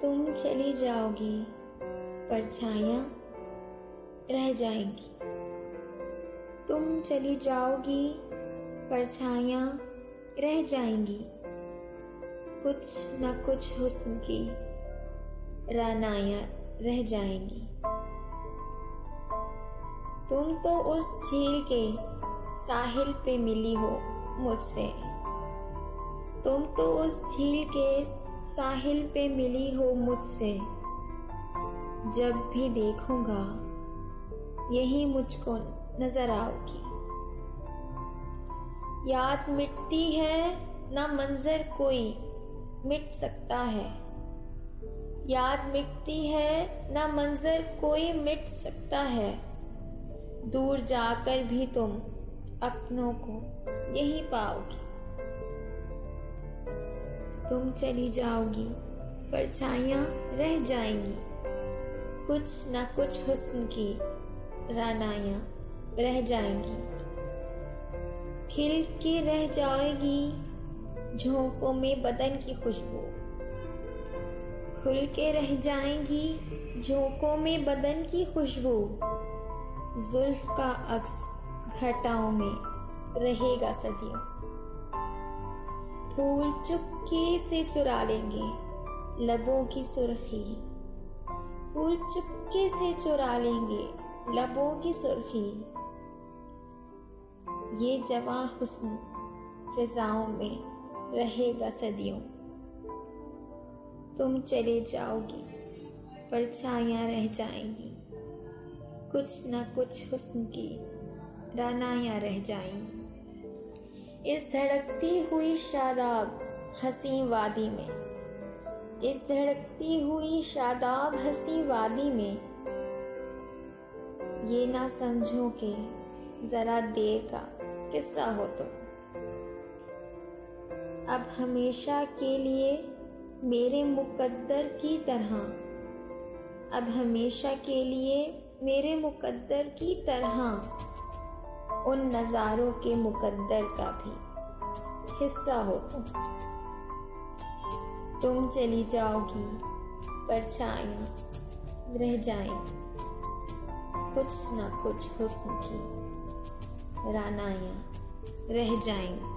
तुम चली जाओगी, परछाइयाँ रह जाएंगी। तुम चली जाओगी, परछाइयाँ रह जाएंगी। कुछ न कुछ हुस्न की रानायाँ रह जाएंगी। तुम तो उस झील के साहिल पे मिली हो मुझसे। तुम तो उस झील के साहिल पे मिली हो मुझसे। जब भी देखूंगा यही मुझको नजर आओगी। याद मिटती है ना मंजर कोई मिट सकता है। याद मिटती है ना मंजर कोई मिट सकता है। दूर जाकर भी तुम अपनों को यही पाओगी। तुम चली जाओगी, परछाइयाँ रह जाएंगी। कुछ न कुछ हुस्न की रानायाँ रह जाएंगी। खिल के रह जाएगी झोंकों में बदन की खुशबू। खुल के रह जाएंगी झोंकों में बदन की खुशबू। जुल्फ का अक्स घटाओं में रहेगा सदियों। फूल चुपके से चुरा लेंगे लबों की सुर्खी। फूल चुपके से चुरा लेंगे लबों की सुर्खी। ये जवां हुस्न फिजाओं में रहेगा सदियों। तुम चले जाओगी, परछाइयाँ रह जाएंगी। कुछ न कुछ हुस्न की रानायाँ रह जाएंगी। इस धड़कती हुई शादाब हसी वादी में, इस धड़कती हुई शादाब हसी वादी में, ये ना समझो कि जरा देर का किस्सा हो तुम। अब हमेशा के लिए मेरे मुकद्दर की तरह, अब हमेशा के लिए मेरे मुकद्दर की तरह उन नजारों के मुकद्दर का भी हिस्सा हो तुम चली जाओगी, परछाइयाँ रह जाएंगी। कुछ न कुछ हुस्न की रानायाँ रह जाएंगी।